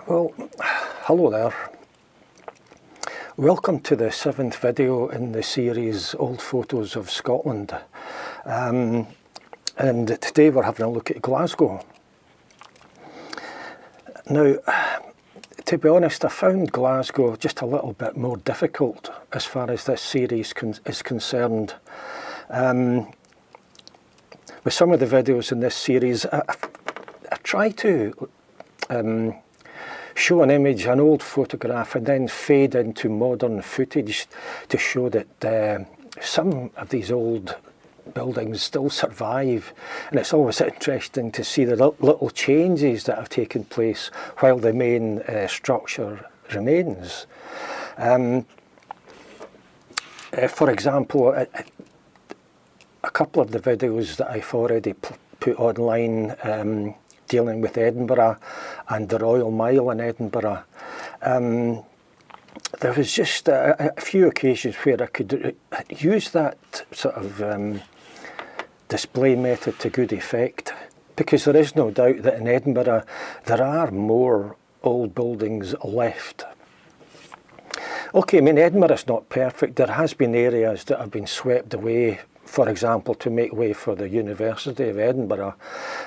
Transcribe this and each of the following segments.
Well, hello there. Welcome to the 7th video in the series Old Photos of Scotland. And today we're having a look at Glasgow. Now, to be honest, I found Glasgow just a little bit more difficult as far as this series is concerned. With some of the videos in this series, I try to show an image, an old photograph, and then fade into modern footage to show that some of these old buildings still survive. And it's always interesting to see the little changes that have taken place while the main structure remains. For example, a couple of the videos that I've already put online dealing with Edinburgh and the Royal Mile in Edinburgh, there was just a few occasions where I could use that sort of display method to good effect, because there is no doubt that in Edinburgh there are more old buildings left. Okay, I mean, Edinburgh is not perfect. There has been areas that have been swept away, for example, to make way for the University of Edinburgh.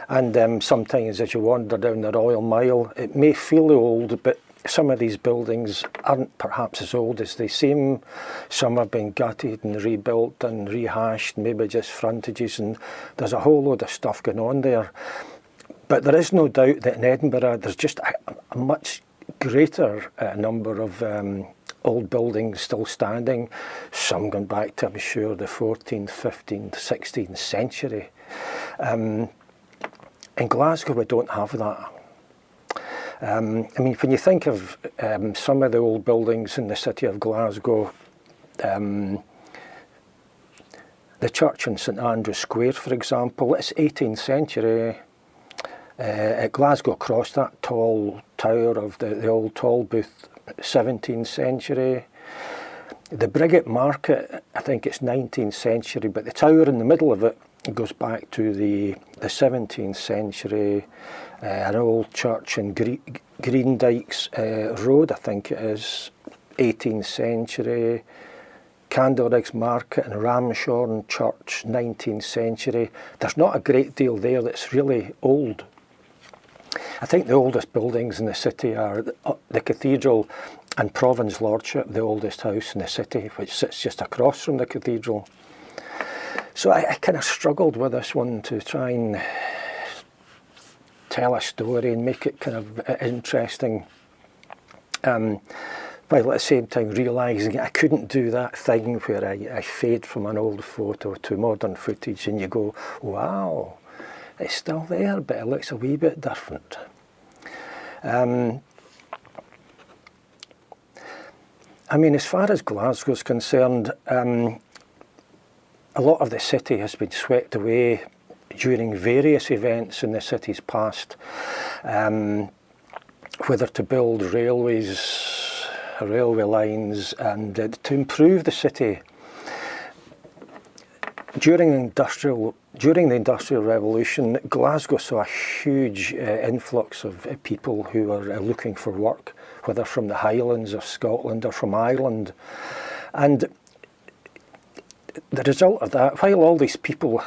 And sometimes as you wander down the Royal Mile, it may feel old, but some of these buildings aren't perhaps as old as they seem. Some have been gutted and rebuilt and rehashed, maybe just frontages, and there's a whole load of stuff going on there. But there is no doubt that in Edinburgh there's just a much greater number of old buildings still standing, some going back to, I'm sure, the 14th, 15th, 16th century. In Glasgow we don't have that. I mean, when you think of some of the old buildings in the city of Glasgow, the church in St Andrew's Square, for example, it's 18th century. At Glasgow Cross, that tall tower of the old Tolbooth, 17th century. The Briggait Market, I think it's 19th century, but the tower in the middle of it goes back to the 17th century. An old church in Greendykes Road, I think it is, 18th century. Candleriggs Market and Ramshorn Church, 19th century. There's not a great deal there that's really old. I think the oldest buildings in the city are the Cathedral and Provand's Lordship, the oldest house in the city, which sits just across from the Cathedral. So I kind of struggled with this one to try and tell a story and make it kind of interesting, while at the same time realising I couldn't do that thing where I fade from an old photo to modern footage and you go, wow, it's still there, but it looks a wee bit different. I mean, as far as Glasgow's concerned, a lot of the city has been swept away during various events in the city's past, whether to build railways, railway lines, and to improve the city. During the Industrial Revolution, Glasgow saw a huge influx of people who were looking for work, whether from the Highlands of Scotland or from Ireland. And the result of that, while all these people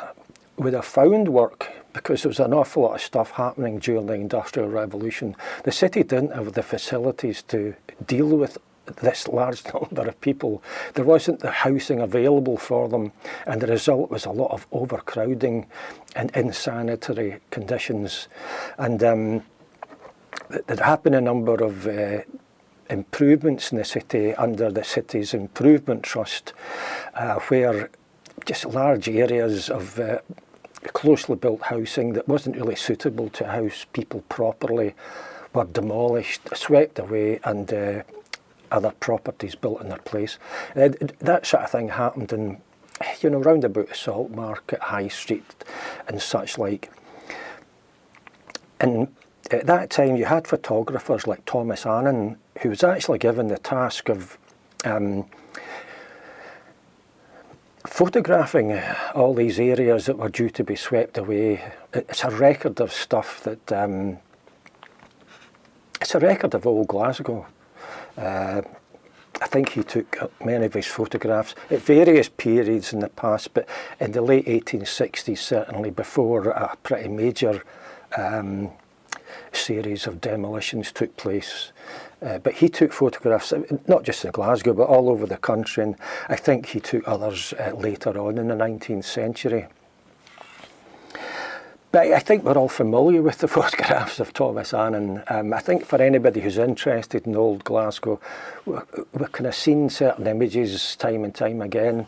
would have found work, because there was an awful lot of stuff happening during the Industrial Revolution, the city didn't have the facilities to deal with this large number of people. There wasn't the housing available for them, and the result was a lot of overcrowding and insanitary conditions. And there had been a number of improvements in the city under the city's improvement trust, where just large areas of closely built housing that wasn't really suitable to house people properly were demolished, swept away, and other properties built in their place. That sort of thing happened in, round about the Salt Market, High Street and such like. And at that time you had photographers like Thomas Annan, who was actually given the task of photographing all these areas that were due to be swept away. It's a record of stuff that, it's a record of old Glasgow. I think he took many of his photographs at various periods in the past, but in the late 1860s, certainly, before a pretty major series of demolitions took place. But he took photographs, not just in Glasgow, but all over the country, and I think he took others later on in the 19th century. But I think we're all familiar with the photographs of Thomas Annan. I think for anybody who's interested in old Glasgow, we've kind of seen certain images time and time again.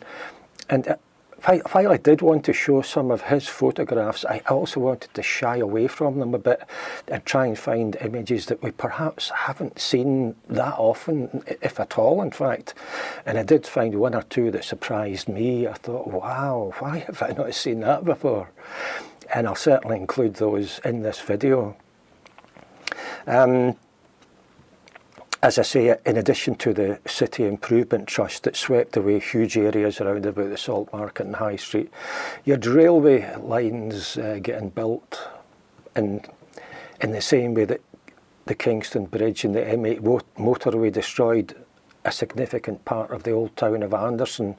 And while I did want to show some of his photographs, I also wanted to shy away from them a bit and try and find images that we perhaps haven't seen that often, if at all, in fact. And I did find one or two that surprised me. I thought, wow, why have I not seen that before? And I'll certainly include those in this video. As I say, in addition to the City Improvement Trust that swept away huge areas around about the Salt Market and High Street, you had railway lines getting built in the same way that the Kingston Bridge and the M8 motorway destroyed a significant part of the old town of Anderson.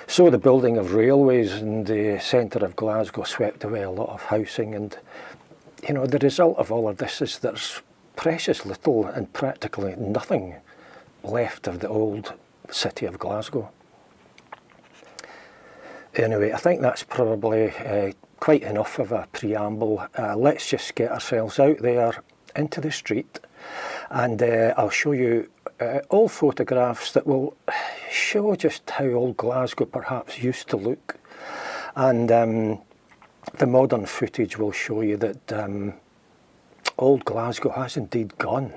So the building of railways in the centre of Glasgow swept away a lot of housing, and the result of all of this is there's precious little and practically nothing left of the old city of Glasgow. Anyway, I think that's probably quite enough of a preamble. Let's just get ourselves out there into the street, and I'll show you old photographs that will show just how old Glasgow perhaps used to look, and the modern footage will show you that old Glasgow has indeed gone.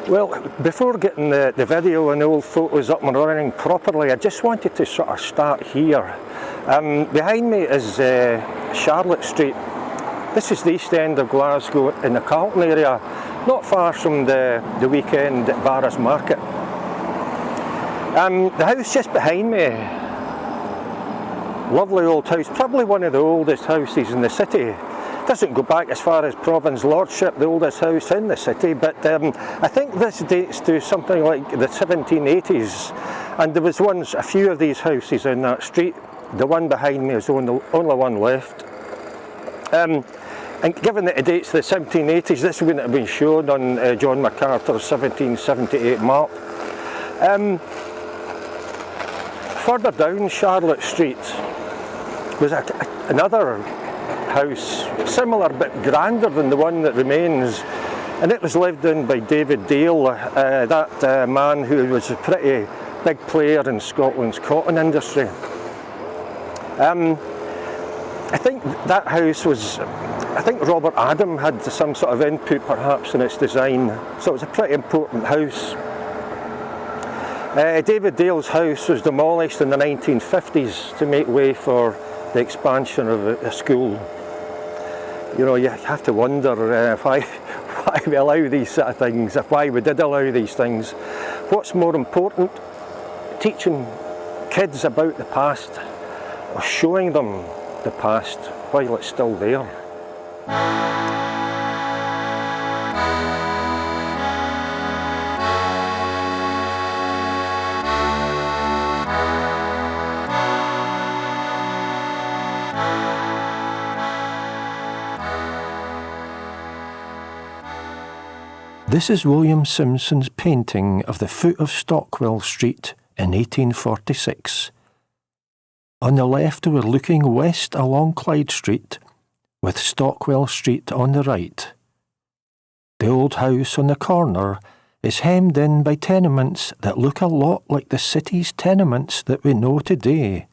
Well, before getting the video and the old photos up and running properly, I just wanted to sort of start here. Behind me is Charlotte Street. This is the east end of Glasgow in the Carlton area, not far from the weekend at Barras Market. The house just behind me, lovely old house, probably one of the oldest houses in the city. Doesn't go back as far as Provand's Lordship, the oldest house in the city, but I think this dates to something like the 1780s, and there was once a few of these houses in that street. The one behind me is the only one left. And given that it dates to the 1780s, this wouldn't have been shown on John McArthur's 1778 map. Further down Charlotte Street was another house, similar but grander than the one that remains, and it was lived in by David Dale, that man who was a pretty big player in Scotland's cotton industry. I think that house was, I think Robert Adam had some sort of input perhaps in its design, so it was a pretty important house. David Dale's house was demolished in the 1950s to make way for the expansion of a school. You have to wonder why we allow these sort of things, why we did allow these things. What's more important, teaching kids about the past or showing them the past while it's still there? This is William Simpson's painting of the foot of Stockwell Street in 1846. On the left we're looking west along Clyde Street, with Stockwell Street on the right. The old house on the corner is hemmed in by tenements that look a lot like the city's tenements that we know today.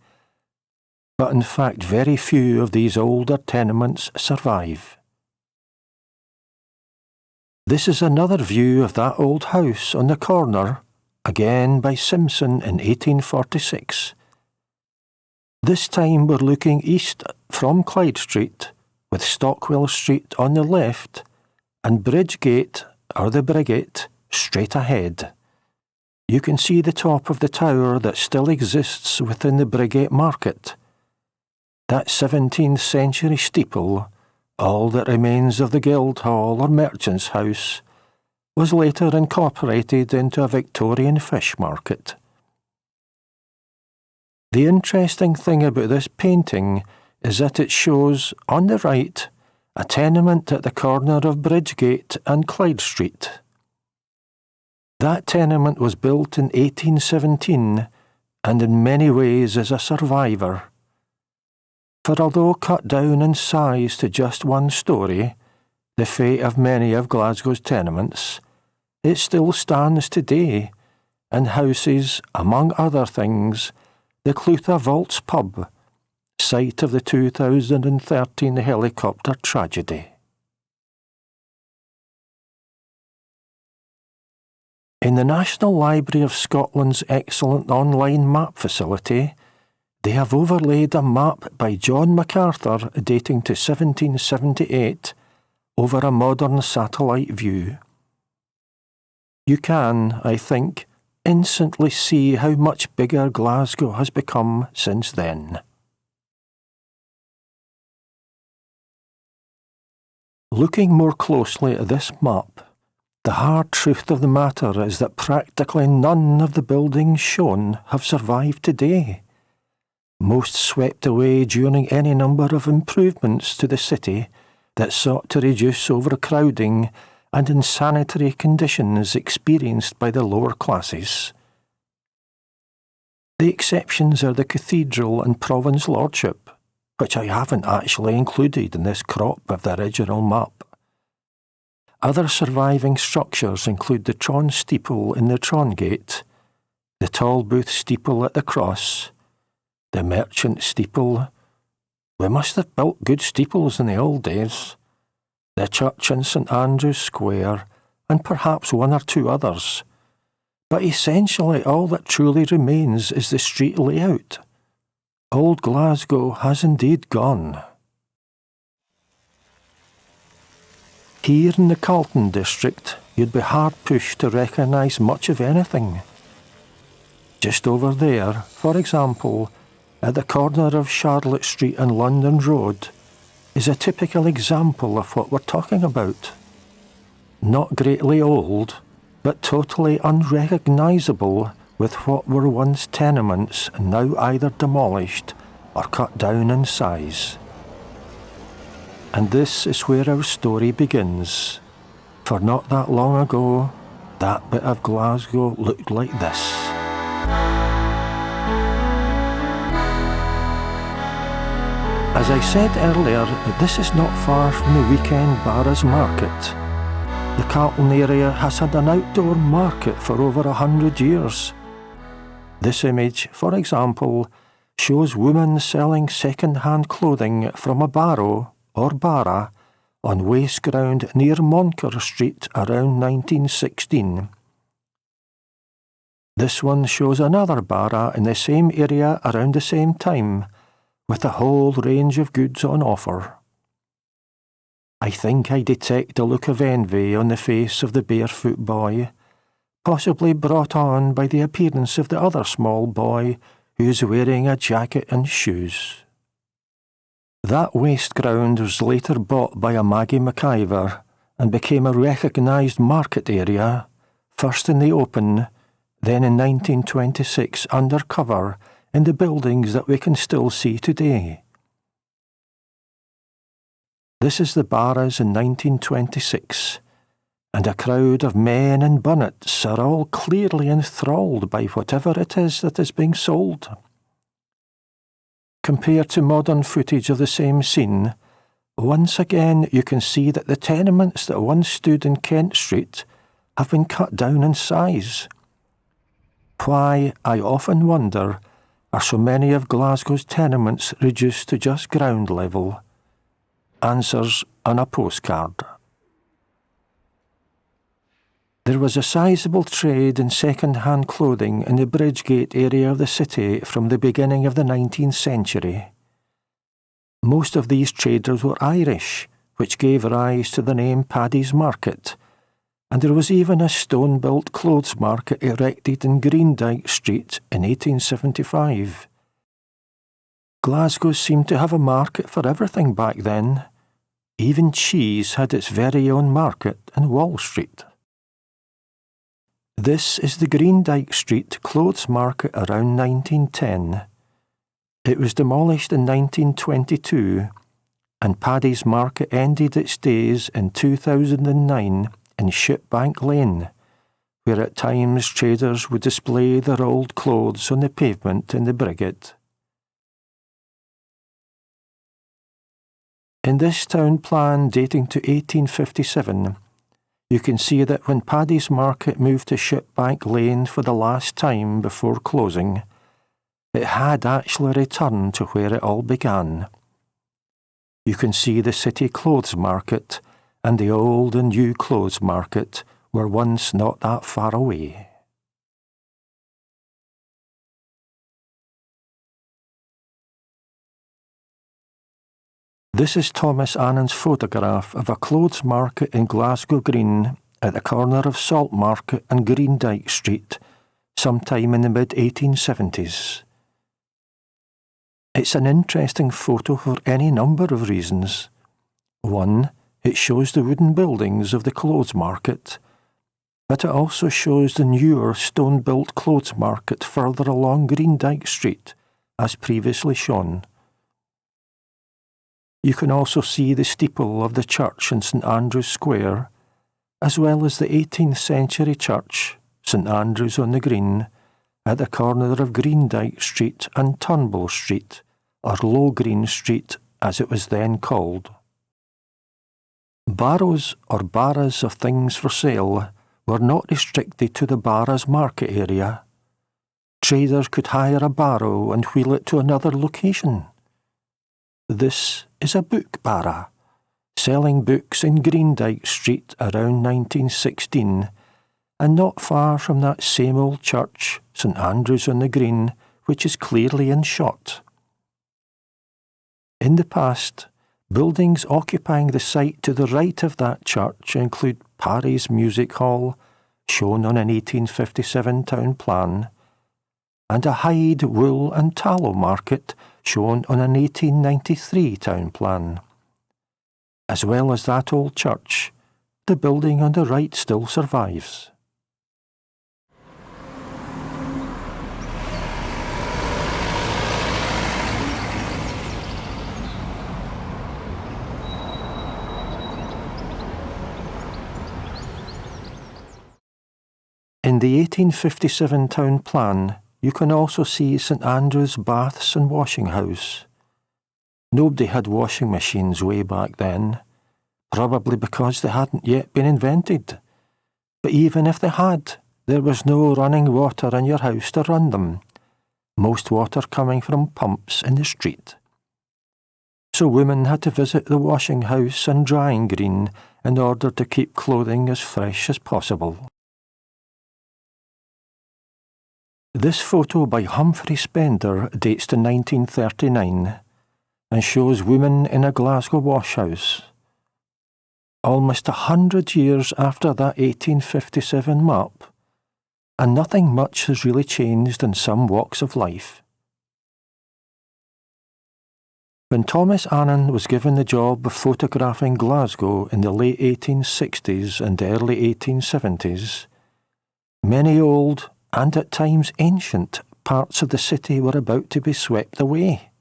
But in fact very few of these older tenements survive. This is another view of that old house on the corner, again by Simpson in 1846. This time we're looking east from Clyde Street, with Stockwell Street on the left, and Bridgegate, or the Briggait, straight ahead. You can see the top of the tower that still exists within the Briggait market. That 17th century steeple, all that remains of the Guildhall or Merchant's House, was later incorporated into a Victorian fish market. The interesting thing about this painting is that it shows, on the right, a tenement at the corner of Bridgegate and Clyde Street. That tenement was built in 1817 and in many ways is a survivor. For although cut down in size to just one story, the fate of many of Glasgow's tenements, it still stands today and houses, among other things, the Clutha Vaults pub, site of the 2013 helicopter tragedy. In the National Library of Scotland's excellent online map facility, they have overlaid a map by John McArthur dating to 1778 over a modern satellite view. You can, I think, instantly see how much bigger Glasgow has become since then. Looking more closely at this map, the hard truth of the matter is that practically none of the buildings shown have survived today. Most swept away during any number of improvements to the city that sought to reduce overcrowding and insanitary conditions experienced by the lower classes. The exceptions are the Cathedral and Provand's Lordship, which I haven't actually included in this crop of the original map. Other surviving structures include the Tron Steeple in the Trongate, the Tolbooth Steeple at the Cross, the Merchant Steeple. We must have built good steeples in the old days. The church in St Andrew's Square, and perhaps one or two others. But essentially all that truly remains is the street layout. Old Glasgow has indeed gone. Here in the Carlton district, you'd be hard-pushed to recognise much of anything. Just over there, for example, at the corner of Charlotte Street and London Road, is a typical example of what we're talking about. Not greatly old, but totally unrecognisable with what were once tenements now either demolished or cut down in size. And this is where our story begins, for not that long ago, that bit of Glasgow looked like this. As I said earlier, this is not far from the weekend Barras market. The Carlton area has had an outdoor market for over 100 years. This image, for example, shows women selling second-hand clothing from a barrow, or bara, on waste ground near Moncur Street around 1916. This one shows another bara in the same area around the same time, with a whole range of goods on offer. I think I detect a look of envy on the face of the barefoot boy, possibly brought on by the appearance of the other small boy who is wearing a jacket and shoes. That waste ground was later bought by a Maggie McIver and became a recognised market area, first in the open, then in 1926 undercover in the buildings that we can still see today. This is the Barras in 1926, and a crowd of men in bonnets are all clearly enthralled by whatever it is that is being sold. Compared to modern footage of the same scene, once again you can see that the tenements that once stood in Kent Street have been cut down in size. Why, I often wonder, are so many of Glasgow's tenements reduced to just ground level? Answers on a postcard. There was a sizable trade in second-hand clothing in the Briggait area of the city from the beginning of the 19th century. Most of these traders were Irish, which gave rise to the name Paddy's Market, and there was even a stone-built clothes market erected in Greendyke Street in 1875. Glasgow seemed to have a market for everything back then. Even cheese had its very own market in Wall Street. This is the Greendyke Street Clothes Market around 1910. It was demolished in 1922, and Paddy's Market ended its days in 2009 in Shipbank Lane, where at times traders would display their old clothes on the pavement in the Briggait. In this town plan dating to 1857, you can see that when Paddy's Market moved to Shipbank Lane for the last time before closing, it had actually returned to where it all began. You can see the city clothes market and the old and new clothes market were once not that far away. This is Thomas Annan's photograph of a clothes market in Glasgow Green at the corner of Salt Market and Greendyke Street, sometime in the mid-1870s. It's an interesting photo for any number of reasons. One, it shows the wooden buildings of the clothes market, but it also shows the newer stone-built clothes market further along Greendyke Street, as previously shown. You can also see the steeple of the church in St Andrew's Square, as well as the 18th century church, St Andrew's on the Green, at the corner of Greendyke Street and Turnbull Street, or Low Green Street as it was then called. Barrows or barras of things for sale were not restricted to the barras market area. Traders could hire a barrow and wheel it to another location. This is a book barra, selling books in Greendyke Street around 1916, and not far from that same old church, St Andrew's on the Green, which is clearly in shot. In the past, buildings occupying the site to the right of that church include Parry's Music Hall, shown on an 1857 town plan, and a hide, wool and tallow market shown on an 1893 town plan. As well as that old church, the building on the right still survives. In the 1857 town plan, you can also see St Andrew's Baths and Washing House. Nobody had washing machines way back then, probably because they hadn't yet been invented. But even if they had, there was no running water in your house to run them, most water coming from pumps in the street. So women had to visit the washing house and drying green in order to keep clothing as fresh as possible. This photo by Humphrey Spender dates to 1939 and shows women in a Glasgow washhouse. Almost 100 years after that 1857 map, and nothing much has really changed in some walks of life. When Thomas Annan was given the job of photographing Glasgow in the late 1860s and early 1870s, many old and at times ancient parts of the city were about to be swept away.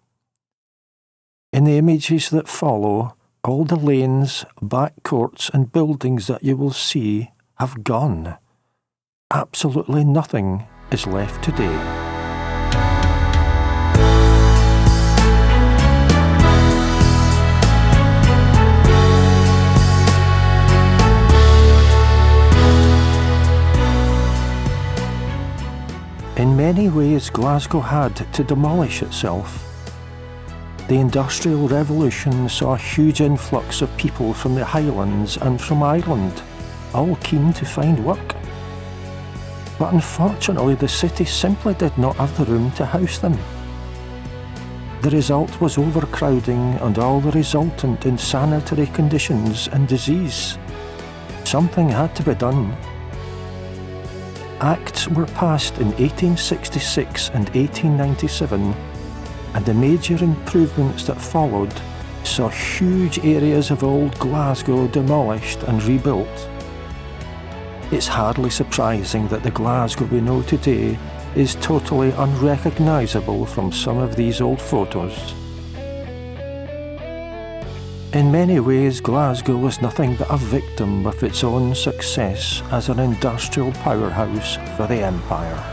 In the images that follow, all the lanes, back courts and buildings that you will see have gone. Absolutely nothing is left today. In many ways, Glasgow had to demolish itself. The Industrial Revolution saw a huge influx of people from the Highlands and from Ireland, all keen to find work. But unfortunately, the city simply did not have the room to house them. The result was overcrowding and all the resultant insanitary conditions and disease. Something had to be done. Acts were passed in 1866 and 1897, and the major improvements that followed saw huge areas of old Glasgow demolished and rebuilt. It's hardly surprising that the Glasgow we know today is totally unrecognisable from some of these old photos. In many ways, Glasgow was nothing but a victim of its own success as an industrial powerhouse for the empire.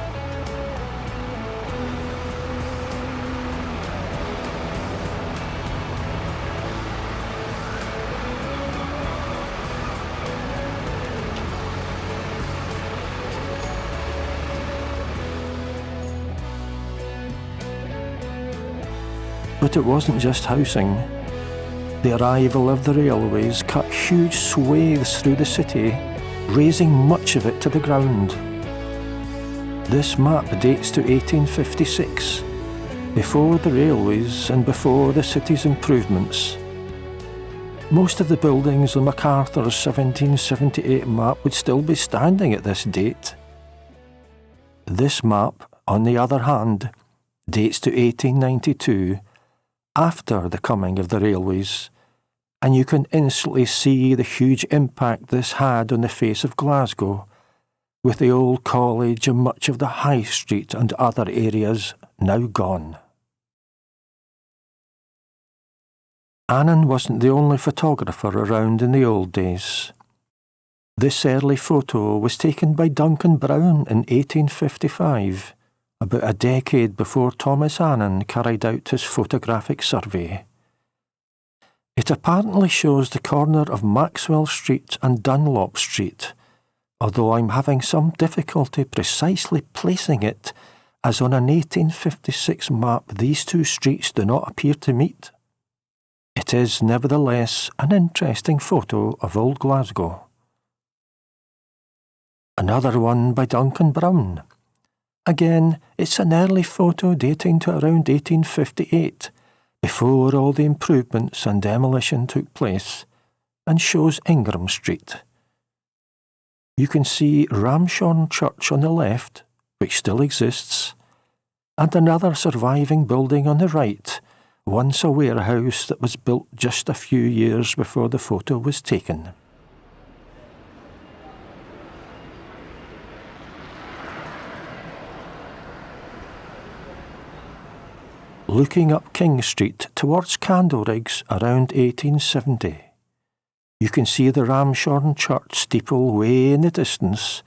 But it wasn't just housing. The arrival of the railways cut huge swathes through the city, razing much of it to the ground. This map dates to 1856, before the railways and before the city's improvements. Most of the buildings on MacArthur's 1778 map would still be standing at this date. This map, on the other hand, dates to 1892, after the coming of the railways, and you can instantly see the huge impact this had on the face of Glasgow, with the old college and much of the High Street and other areas now gone. Annan wasn't the only photographer around in the old days. This early photo was taken by Duncan Brown in 1855, about a decade before Thomas Annan carried out his photographic survey. It apparently shows the corner of Maxwell Street and Dunlop Street, although I'm having some difficulty precisely placing it, as on an 1856 map these two streets do not appear to meet. It is nevertheless an interesting photo of old Glasgow. Another one by Duncan Brown. Again, it's an early photo dating to around 1858, before all the improvements and demolition took place, and shows Ingram Street. You can see Ramshorn Church on the left, which still exists, and another surviving building on the right, once a warehouse that was built just a few years before the photo was taken. Looking up King Street towards Candleriggs around 1870. You can see the Ramshorn Church steeple way in the distance,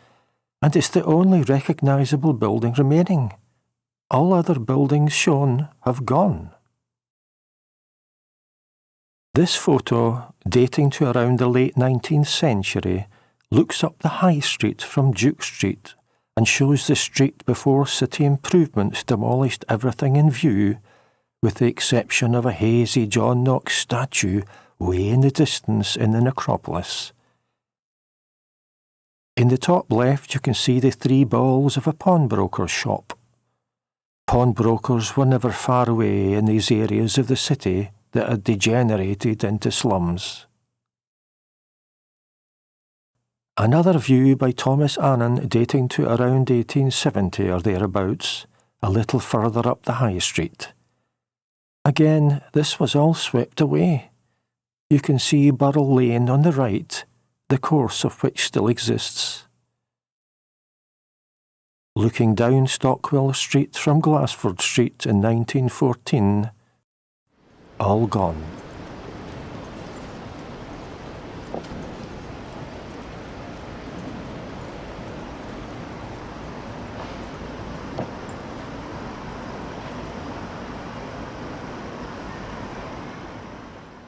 and it's the only recognisable building remaining. All other buildings shown have gone. This photo, dating to around the late 19th century, looks up the High Street from Duke Street and shows the street before city improvements demolished everything in view, with the exception of a hazy John Knox statue way in the distance in the necropolis. In the top left you can see the three balls of a pawnbroker's shop. Pawnbrokers were never far away in these areas of the city that had degenerated into slums. Another view by Thomas Annan dating to around 1870 or thereabouts, a little further up the High Street. Again, this was all swept away. You can see Burrell Lane on the right, the course of which still exists. Looking down Stockwell Street from Glassford Street in 1914, all gone.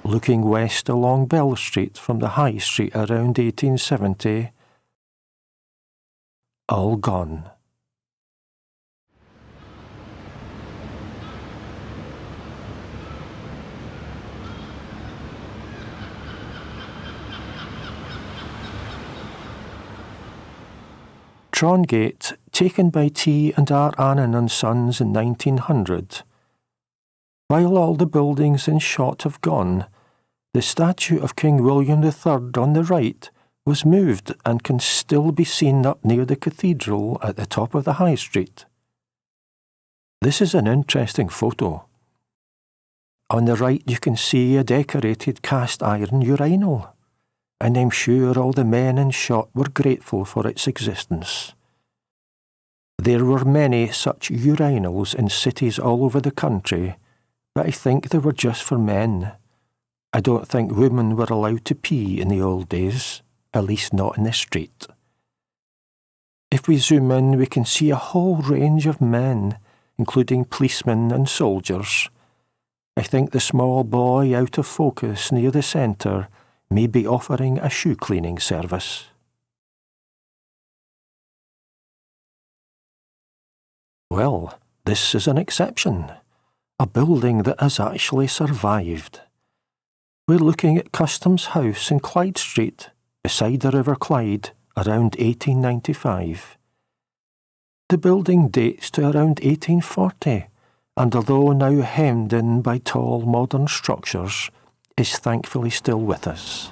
looking west along Bell Street from the High Street around 1870, all gone. Trongate, taken by T and R. Annan and Sons in 1900. While all the buildings in shot have gone, the statue of King William III on the right was moved and can still be seen up near the cathedral at the top of the High Street. This is an interesting photo. On the right you can see a decorated cast iron urinal, and I'm sure all the men in shot were grateful for its existence. There were many such urinals in cities all over the country, but I think they were just for men. I don't think women were allowed to pee in the old days, at least not in the street. If we zoom in, we can see a whole range of men, including policemen and soldiers. I think the small boy out of focus near the centre may be offering a shoe cleaning service. Well, this is an exception. A building that has actually survived. We're looking at Customs House in Clyde Street, beside the River Clyde, around 1895. The building dates to around 1840, and although now hemmed in by tall modern structures, is thankfully still with us.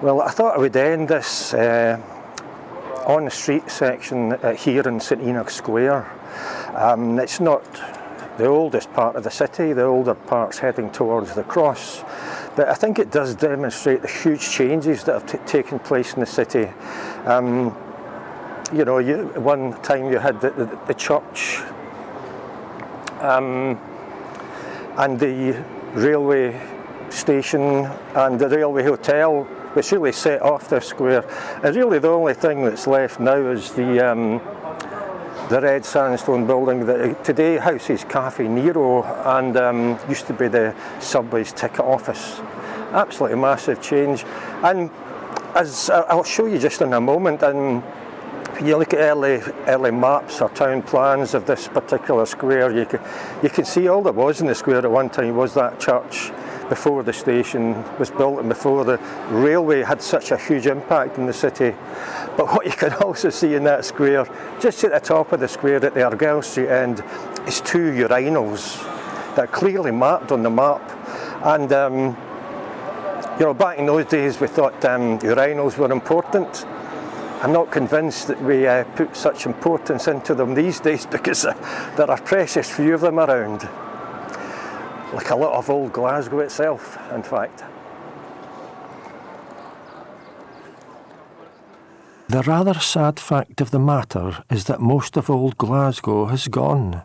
Well, I thought I would end this on the street section here in St Enoch Square. It's not the oldest part of the city, the older part's heading towards the cross, but I think it does demonstrate the huge changes that have taken place in the city. You know, one time you had the church and the railway station and the railway hotel, which really set off the square. And really the only thing that's left now is the red sandstone building that today houses Cafe Nero and used to be the subway's ticket office. Absolutely massive change. And as I'll show you just in a moment, and if you look at early maps or town plans of this particular square, you can see all that was in the square at one time was that church before the station was built and before the railway had such a huge impact in the city. But what you can also see in that square, just at the top of the square at the Argyll Street end, is two urinals that are clearly mapped on the map. And you know, back in those days we thought urinals were important. I'm not convinced that we put such importance into them these days because there are precious few of them around. Like a lot of old Glasgow itself, in fact. The rather sad fact of the matter is that most of old Glasgow has gone,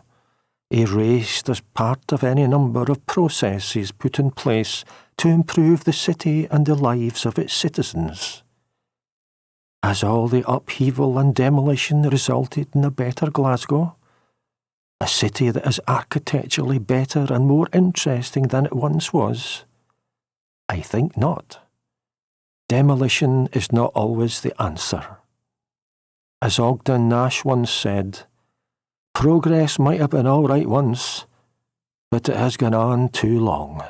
erased as part of any number of processes put in place to improve the city and the lives of its citizens. Has all the upheaval and demolition resulted in a better Glasgow? A city that is architecturally better and more interesting than it once was? I think not. Demolition is not always the answer. As Ogden Nash once said, progress might have been all right once, but it has gone on too long.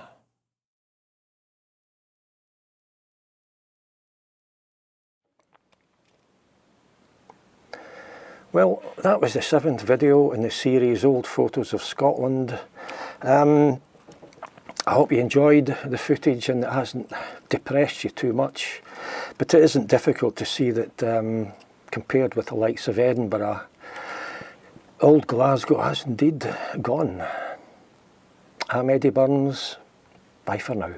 Well, that was the 7th video in the series Old Photos of Scotland. I hope you enjoyed the footage and it hasn't depressed you too much. But it isn't difficult to see that compared with the likes of Edinburgh, Old Glasgow has indeed gone. I'm Eddie Burns. Bye for now.